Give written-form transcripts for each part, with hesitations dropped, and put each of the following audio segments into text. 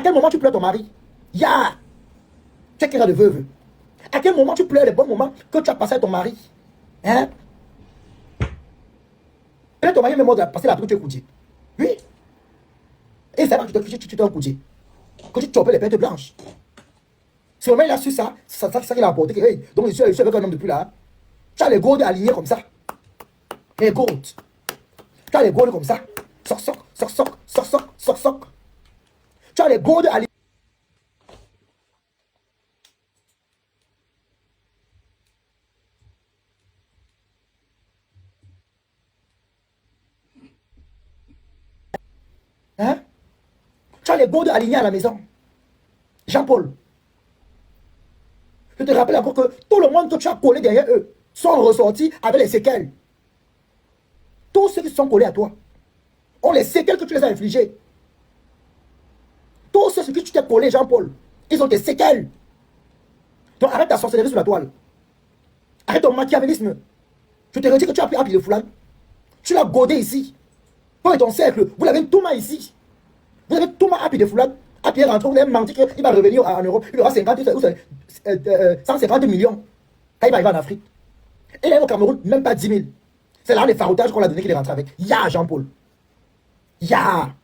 quel moment tu pleures ton mari? Ya! Tu es quel genre de veuve? À quel moment tu pleures les bons moments que tu as passé avec ton mari? Hein? Peut-être ton mari est même mort de passer la que tu es coudier. Oui. Et ça va que tu t'es un coudier. Que tu chopes les pertes blanches. Si le mec il a su ça, c'est ça qu'il a apporté. Hey, donc je suis avec un homme depuis là. Tu as les gourdes alignées comme ça. Les gourdes. Tu as les gourdes comme ça. Soc, soc, soc, soc, soc, soc, soc, soc. Tu as les gourdes alignées. Hein? Tu as les gourdes alignées à la maison. Jean-Paul. Je te rappelle encore que tout le monde que tu as collé derrière eux sont ressortis avec les séquelles. Tous ceux qui sont collés à toi ont les séquelles que tu les as infligées. Tous ceux sur qui tu t'es collé, Jean-Paul, ils ont des séquelles. Donc arrête ta sorcellerie sur la toile. Arrête ton machiavélisme. Je te redis que tu as pris Happy de Foulane. Tu l'as godé ici. Toi et ton cercle, vous l'avez tout mal ici. Vous avez tout mal Happy de Foulane. Happy est rentré, vous avez menti qu'il va revenir en Europe. Il aura 150 millions quand il va arriver en Afrique. Et il est au Cameroun, même pas 10 000. C'est là les faroutages qu'on l'a donné qu'il est rentré avec. Ya, Jean-Paul. Ya.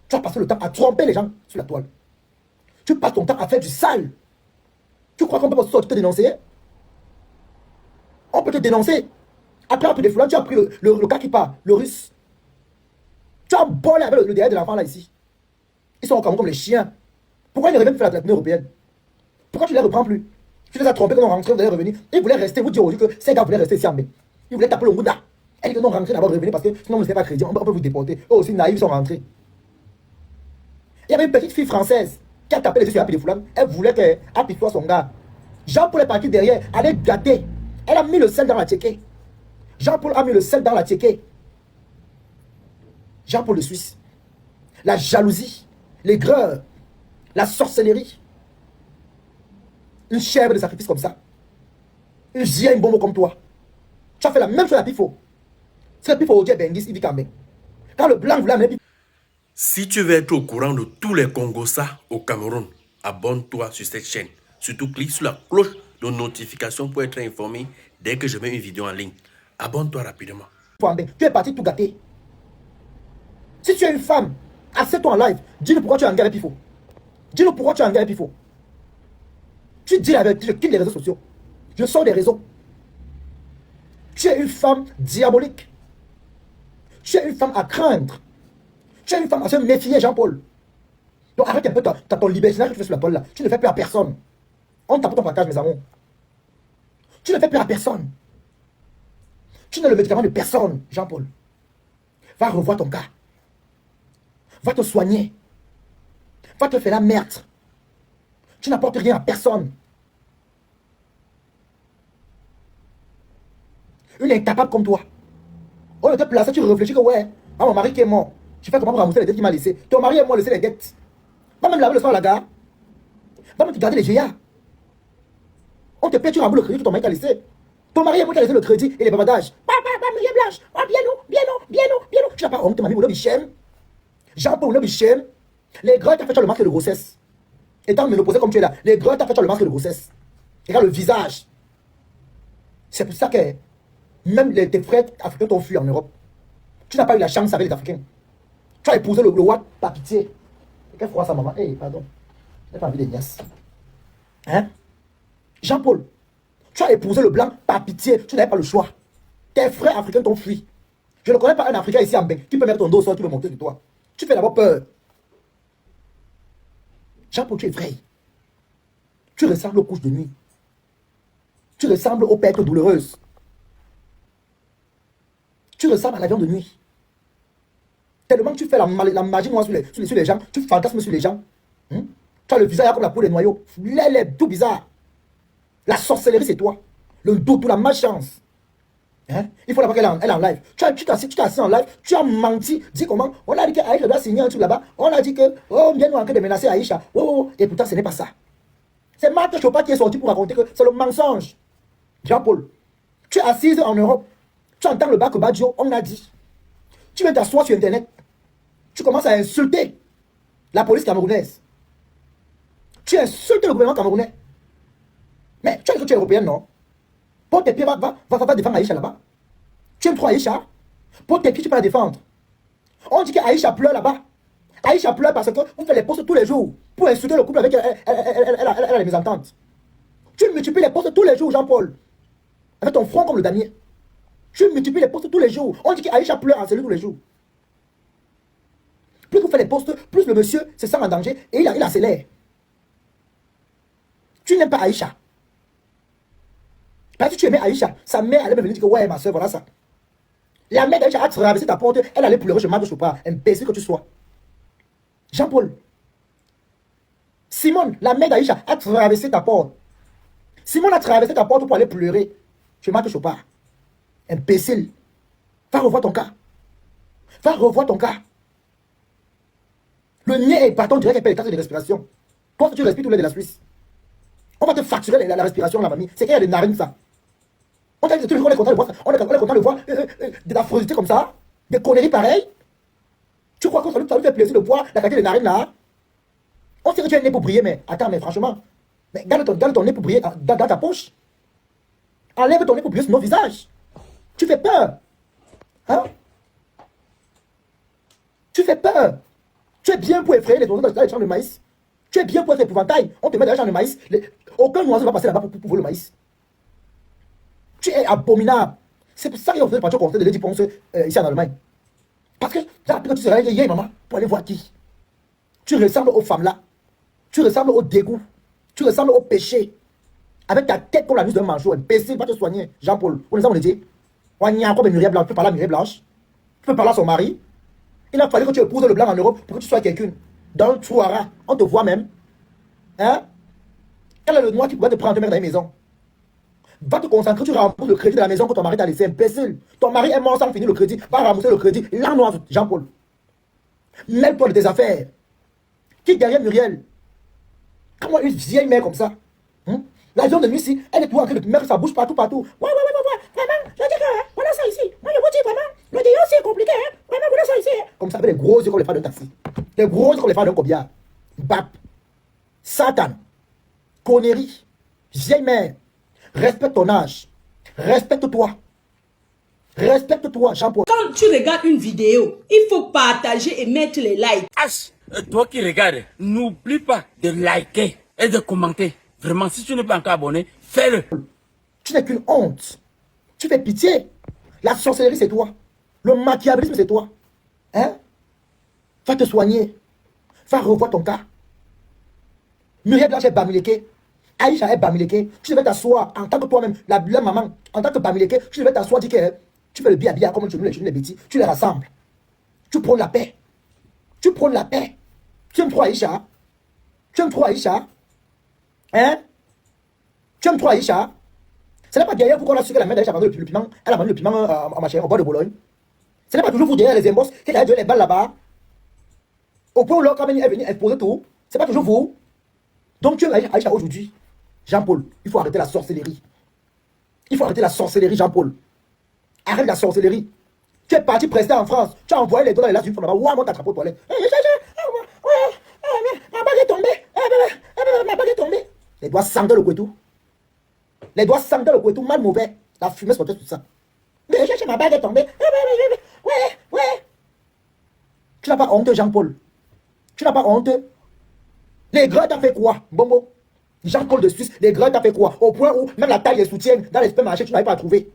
Tu as passé le temps à tromper les gens sur la toile. Tu passes ton temps à faire du sale. Tu crois qu'on peut sortir te dénoncer? On peut te dénoncer. Après un peu de foulard, tu as pris le cas qui part, le russe. Tu as bolé avec le derrière de l'enfant là ici. Ils sont au Cameroun comme les chiens. Pourquoi ils ne reviennent plus faire la tenue européenne? Pourquoi tu ne les reprends plus? Tu les as trompés quand on rentrait, vous allez revenir. Ils voulaient rester, vous dire aujourd'hui que ces gars voulaient rester ici en mai. Ils voulaient taper le Mouda. Elle dit que non, rentrez d'abord, revenez parce que sinon vous ne faites pas crédit, on peut vous déporter. Eux aussi naïfs sont rentrés. Il y avait une petite fille française qui a tapé les yeux sur Happy de Foulane. Elle voulait que Happy soit son gars. Jean-Paul est parti derrière, elle est gâtée. Elle a mis le sel dans la tchéké. Jean-Paul a mis le sel dans la tchéké. Jean-Paul de Suisse. La jalousie, l'aigreur, la sorcellerie. Une chèvre de sacrifice comme ça. Une gienne bombe comme toi. Tu as fait la même chose à Pifo. C'est Pifo au Bengis, il dit quand même. Quand le blanc voulait amener Pifo. Si tu veux être au courant de tous les Congossas au Cameroun, abonne-toi sur cette chaîne. Surtout clique sur la cloche de notification pour être informé dès que je mets une vidéo en ligne. Abonne-toi rapidement. Tu es parti tout gâter. Si tu es une femme, assieds-toi en live. Dis-nous pourquoi tu es en guerre avec Pifo. Dis-nous pourquoi tu es en guerre avec Pifo. Tu dis la vérité, je quitte les réseaux sociaux. Je sors des réseaux. Tu es une femme diabolique. Tu es une femme à craindre. Tu es une femme à se méfier, Jean-Paul. Donc arrête un peu ton libertinage que tu fais sur la toile là. Tu ne fais plus à personne. On tape ton package, mes amours. Tu ne fais plus à personne. Tu n'es le médicament de personne, Jean-Paul. Va revoir ton cas. Va te soigner. Va te faire la merde. Tu n'apportes rien à personne. Une incapable comme toi. On ne te place, tu réfléchis que ouais, ah, mon mari qui est mort. Je fais comment pour rembourser les dettes qu'il m'a laissées. Ton mari est mort, laisser les dettes. Va même laver le soir à la gare. Va même te garder les vieillards. On te paie, tu rembourses le crédit que ton mari t'a laissé. Ton mari est mort qui a laissé le crédit et les babadages. Papa, Marie Blanche. Oh, bien nous, bien nous, bien nous, bien nous. Tu n'as pas honte, mamie, mon bichem. Jean-Paul, mon bichem. Les gros t'as fait le masque de grossesse. Étant ménopausé comme tu es là, les gros t'as fait le masque de grossesse. Regarde le visage. C'est pour ça que même tes frères africains t'ont fui en Europe. Tu n'as pas eu la chance avec les Africains. Tu as épousé le roi par pitié. Quelle fois sa maman? Eh, pardon. Je n'ai pas envie de nièces. Hein? Jean-Paul, tu as épousé le blanc par pitié. Tu n'avais pas le choix. Tes frères africains t'ont fui. Je ne connais pas un Africain ici en bain qui peut mettre ton dos au sol, qui peut monter sur toi. Tu fais d'abord peur. Jean-Paul, tu es vrai. Tu ressembles aux couches de nuit. Tu ressembles aux pertes douloureuses. Tu ressembles à l'avion de nuit. Tellement que tu fais la magie noire sur les gens, tu fantasmes sur les gens. Tu as le visage comme la peau des noyaux. L'aile, tout bizarre. La sorcellerie, c'est toi. Le doute, la malchance. Il faut d'abord qu'elle est en live. Tu t'es assis en live, tu as menti. Dis comment? On a dit qu'Aïcha doit signer un truc là-bas. On a dit que, oh, bien nous en train de menacer Aïcha. Oh, et pourtant, ce n'est pas ça. C'est Marc Chopin qui est sorti pour raconter que c'est le mensonge. Jean-Paul, tu es assise en Europe. Tu entends le bac Badio, on a dit. Tu viens t'asseoir sur Internet. Tu commences à insulter la police camerounaise. Tu insultes le gouvernement camerounais. Mais tu as dit que tu es européenne, non? Pour tes pieds, va défendre Aïcha là-bas. Tu aimes trop Aïcha? Pour tes pieds, tu peux la défendre. On dit qu'Aïcha pleure là-bas. Aïcha pleure parce que vous faites les posts tous les jours pour insulter le couple avec elle a les mésententes. Tu multiplies les posts tous les jours, Jean-Paul. Avec ton front comme le damier. Tu multiplies les posts tous les jours. On dit qu'Aïcha pleure en cellule tous les jours. Plus vous faites les posts, plus le monsieur se sent en danger et il accélère. Tu n'aimes pas Aïcha. Parce que tu aimais Aïcha, sa mère allait me venir dire que ouais, ma soeur, voilà ça. La mère d'Aïcha a traversé ta porte, elle allait pleurer, je marche ou pas, imbécile que tu sois. Jean-Paul. Simone, la mère d'Aïcha, a traversé ta porte. Simone a traversé ta porte pour aller pleurer. Je marche ou pas. Imbécile. Va revoir ton cas. Va revoir ton cas. Le mien est partant direct avec les 4 de respiration. Toi, tu respires tout l'air de la Suisse. On va te facturer la respiration, la mamie. C'est qu'il y a des narines, ça. On t'a dit toujours qu'on est content de voir ça. On est content de voir de la frosité comme ça. Des conneries pareilles. Tu crois que ça lui fait plaisir de voir la qualité des narines là? On sait que tu as un nez pour briller, mais attends, mais franchement. Mais garde ton nez pour briller dans ta poche. Enlève ton nez pour briller sur nos visages. Tu fais peur. Hein? Tu fais peur. Tu es bien pour effrayer les oiseaux dans les champs de maïs. Tu es bien pour être épouvantail. On te met dans les champs de maïs. Aucun oiseau ne va passer là-bas pour voler le maïs. Tu es abominable. C'est pour ça qu'ils ont fait le parti au conseil de Lady Ponce ici en Allemagne. Parce que tu seras hier, maman, pour aller voir qui. Tu ressembles aux femmes là. Tu ressembles au dégoût. Tu ressembles au péché. Avec ta tête comme la nuit d'un manchot. Imbécile, va te soigner. Jean-Paul, on les a dit. On y a comme Muriel Blanche. Tu peux parler à Muriel Blanche. Tu peux parler à son mari. Il a fallu que tu épouses le blanc en Europe pour que tu sois quelqu'un. Dans le Touara, on te voit même. Hein? Quel est le noir qui pourrait te prendre dans les maisons? Va te concentrer, tu rembourses le crédit de la maison que ton mari t'a laissé. Imbécile. Ton mari est mort sans finir le crédit. Va rembourser le crédit. L'arnoise, Jean-Paul. Mêle-toi de tes affaires. Qui derrière Muriel? Comment une vieille mère comme ça? La viande de nuit ici, elle est tout en train de mettre sa bouche partout. Ouais. Vraiment, je dis que, voilà ça ici. Moi, je vous dis vraiment, le déo c'est compliqué, hein. Vraiment, voilà ça ici. Comme ça, avec les gros yeux comme les femmes d'un taxi. Les gros yeux comme les femmes d'un cobiard. Bap. Satan. Connerie. Vieille mère. Respecte ton âge. Respecte-toi. Respecte-toi, Jean-Paul. Quand tu regardes une vidéo, il faut partager et mettre les likes. Toi qui regardes, n'oublie pas de liker et de commenter. Vraiment, si tu n'es pas encore abonné, fais-le. Tu n'es qu'une honte. Tu fais pitié. La sorcellerie, c'est toi. Le machiavélisme, c'est toi. Hein? Va te soigner. Va revoir ton cas. Muriel Blanche est Bamileke. Aïcha est Bamileke. Tu devais t'asseoir en tant que toi-même, la maman, en tant que Bamileke, tu devais t'asseoir, dire que tu fais le bia comme tu nous les bêtises. Tu les rassembles. Tu prônes la paix. Tu prônes la paix. Tu aimes trop Aïcha? Tu aimes trop Aïcha? Hein? Tu aimes trop Aïcha? Ce n'est pas derrière vous qu'on a su que la mère d'Aïcha a vendu le piment. Elle a vendu le piment en machin, au bois de Bologne. Ce n'est pas toujours vous derrière les embosses qui a donné les balles là-bas. Au point où l'autre est venu exposer tout. Ce n'est pas toujours vous. Donc tu aimes Aïcha aujourd'hui. Jean-Paul, il faut arrêter la sorcellerie. Il faut arrêter la sorcellerie, Jean-Paul. Arrête la sorcellerie. Tu es parti prester en France. Tu as envoyé les doigts dans les lacs d'une femme là-bas. Ouah, mon t'attrape aux toilettes. Ma bague est tombée. Ma bague est tombée. Les doigts sanglent dans le couetou. Les doigts sanglent dans le couetou, mal mauvais. La fumée sortait tout ça. Mais ma bague est tombée. Ouais. Tu n'as pas honte, Jean-Paul. Tu n'as pas honte. Les grands t'ont fait quoi, Bombo? Jean-Paul de Suisse, les grands t'ont fait quoi? Au point où même la taille des soutiens dans les supermarchés, tu n'arrives pas à trouver.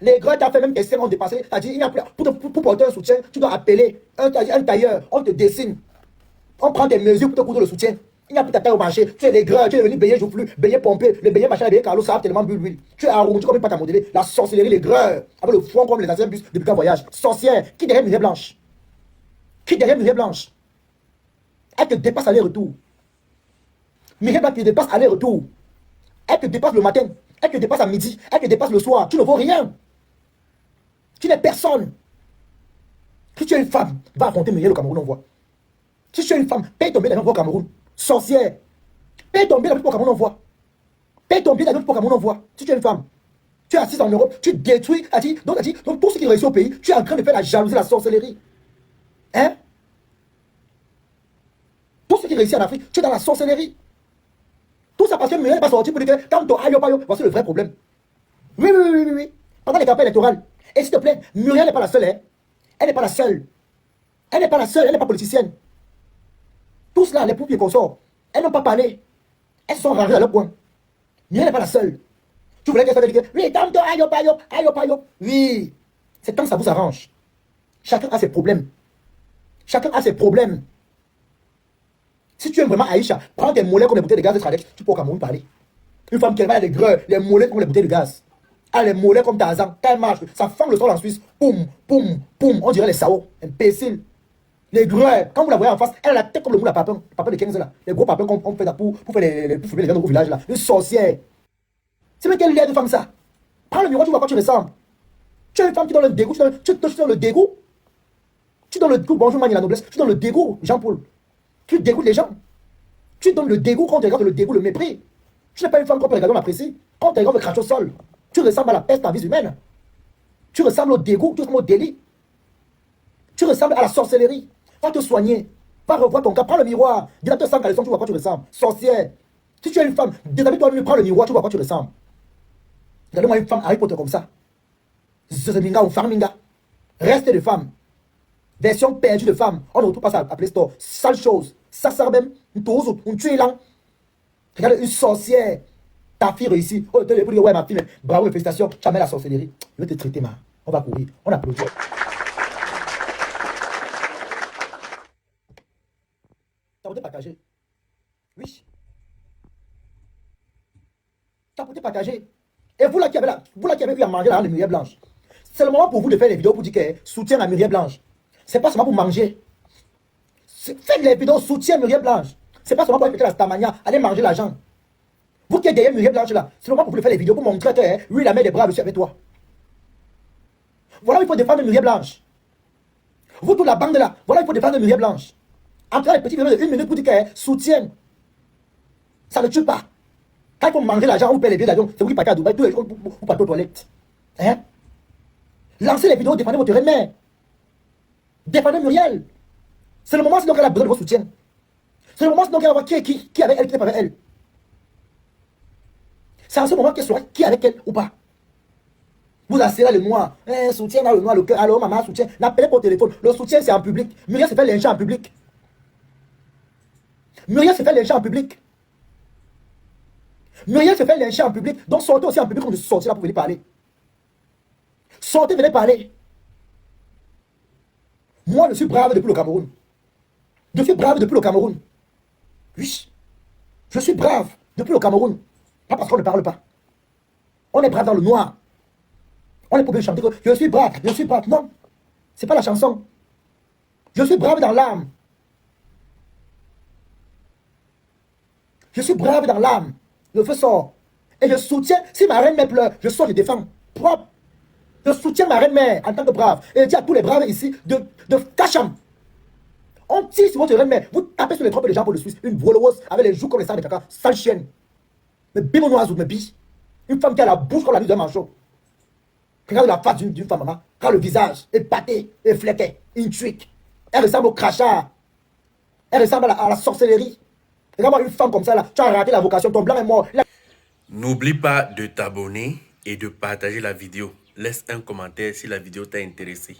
Les grands t'ont fait même tes seins ont dépassé. T'as dit, il n'y a plus. Pour porter un soutien, tu dois appeler un tailleur. On te dessine. On prend des mesures pour te coudre le soutien. Il n'y a plus ta taille au marché. Tu es les grands, tu es venu baigner joufflu, baigner pompé, le baigner machin, le baigner Carlos, ça a tellement bu l'huile. Tu es arrondi, tu ne peux pas t'à modeler. La sorcellerie, les grands, avec le front comme les anciens bus depuis qu'un voyage. Sorcière, qui derrière Muriel Blanche? Qui derrière Muriel Blanche? Elle te dépasse aller-retour. Muriel Blanche te dépasse aller-retour. Elle te dépasse le matin. Elle te dépasse à midi. Elle te dépasse le soir. Tu ne vaux rien. Tu n'es personne. Si tu es une femme, va affronter Muriel au Cameroun, on voit. Si tu es une femme, paye ton billet d'avion au Cameroun. Sorcière. Paye ton billet d'avion au Cameroun, on voit. Paye ton billet d'avion au Cameroun, on voit. Si tu es une femme, tu es assise en Europe, tu détruis. Donc tout ce qui réussit au pays, tu es en train de faire la jalousie, la sorcellerie. Hein? Tout ce qui réussit en Afrique, tu es dans la sorcellerie. pas parce que Muriel n'est pas sorti pour dire que quand aïe, aïe, voici le vrai problème. Oui, oui, oui, oui, oui. Pendant les campagnes électorales. Et s'il te plaît, Muriel n'est pas la seule, hein. Elle n'est pas la seule. Elle n'est pas la seule, elle n'est pas politicienne. Tous là, les poupiers qu'on sort, elles n'ont pas parlé. Elles se sont rangées à leur coin. Muriel n'est pas la seule. Tu voulais qu'elle soit dire, oui, tant aïe, aïe, aïe, aïe. Oui. C'est quand ça vous arrange. Chacun a ses problèmes. Chacun a ses problèmes. Si tu aimes vraiment Aïcha, prends tes mollets comme les bouteilles de gaz de Tradex, tu peux au Cameroun parler. Une femme qui a les greux, les mollets comme les bouteilles de gaz. Ah, les mollets comme Tarzan, quand elle marche, ça fend le sol en Suisse. Poum, poum, poum. On dirait les Sao, imbécile. Les greux, quand vous la voyez en face, elle a la tête comme le moule à papin de 15 là. Les gros papins qu'on fait là pour faire les gens au village là. Une sorcière. C'est même quelle idée de femme ça? Prends le miroir, tu vois quoi tu ressembles. Tu es une femme qui donne le dégoût, tu donnes le dégoût. Tu donnes le dégoût, bonjour Mani la noblesse, tu donnes le dégoût, Jean-Paul. Tu dégoûtes les gens. Tu donnes le dégoût quand on te regarde, le dégoût, le mépris. Tu n'es pas une femme qu'on peut regarder, on apprécie. Quand on te regarde, le crache au sol. Tu ressembles à la peste en vie humaine. Tu ressembles au dégoût, tu ressembles au délit. Tu ressembles à la sorcellerie. Va te soigner. Va revoir ton cas. Prends le miroir. Dis-la sans caleçon, tu vois à quoi tu ressembles. Sorcière. Si tu es une femme, déshabille-toi, prends le miroir, tu vois à quoi tu ressembles. Regardez-moi une femme Harry Potter comme ça. Zeminga ou Farminga. Reste de femme. Version perdue de femme. On ne retrouve pas ça à Play Store. Sale chose. Ça sert même. Un tuélan. Regarde une sorcière. Ta fille réussit. Oh, tu dire, ouais, ma fille, bravo, félicitations. Tu amènes la sorcellerie. Je vais te traiter, ma. On va courir. On applaudit. T'as voulu partager. Oui. T'as voulu partager. Et vous là qui avez vu à manger la Muriel Blanche. C'est le moment pour vous de faire les vidéos pour dire que soutien à Muriel Blanche. C'est pas seulement pour manger. Faites les vidéos soutien Muriel Blanche. C'est pas seulement pour écouter la stamania, aller manger l'argent. Vous qui êtes derrière Muriel Blanche là, c'est le moment pour vous faire les vidéos pour montrer que lui, la mère des bras, je suis avec toi. Voilà où il faut défendre Muriel Blanche. Vous, toute la bande là, voilà où il faut défendre Muriel Blanche. Entre les petits vidéos de 1 minute pour dire que soutien, ça ne tue pas. Quand il faut manger l'argent, vous payez les billets d'avion, c'est vous qui partez à Dubaï, tous les jours, vous partez aux toilettes. Hein? Lancez les vidéos, défendez votre reine-mère. Défendez Muriel. C'est le moment sinon qu'elle a besoin de votre soutien. C'est le moment sinon qu'elle va voir qui est avec elle, qui n'est pas avec elle. C'est en ce moment qu'elle saura qui est avec elle ou pas. Vous asseyez le noir. Soutien dans le noir, le cœur. Allô, maman, soutien. N'appelez pas au téléphone. Le soutien, c'est en public. Muriel se fait lyncher en public. Muriel se fait lyncher en public. Muriel se fait lyncher en public. Donc sortez aussi en public quand je suis sorti là pour venir parler. Sortez, venez parler. Moi, je suis brave depuis le Cameroun. Je suis brave depuis le Cameroun. Oui. Je suis brave depuis le Cameroun. Pas parce qu'on ne parle pas. On est brave dans le noir. On est pour bien chanter que je suis brave, je suis brave. Non. C'est pas la chanson. Je suis brave dans l'âme. Je suis brave dans l'âme. Le feu sort. Et je soutiens. Si ma reine-mère pleure, je sors, je défends. Propre. Je soutiens ma reine-mère en tant que brave. Et je dis à tous les braves ici de Kacham. On tire sur votre reine-mère. Vous tapez sur les trompes des gens pour le Suisse. Une voleuse avec les joues comme les stars de caca. Sale chienne. Mais bimonoise ou me bille. Une femme qui a la bouche comme la nuit d'un manchot. Regarde la face d'une femme, maman. Regarde le visage. Épaté, effléqué, intuique. Elle ressemble au crachat. Elle ressemble à la sorcellerie. Regarde-moi une femme comme ça là. Tu as raté la vocation. Ton blanc est mort. N'oublie pas de t'abonner et de partager la vidéo. Laisse un commentaire si la vidéo t'a intéressé.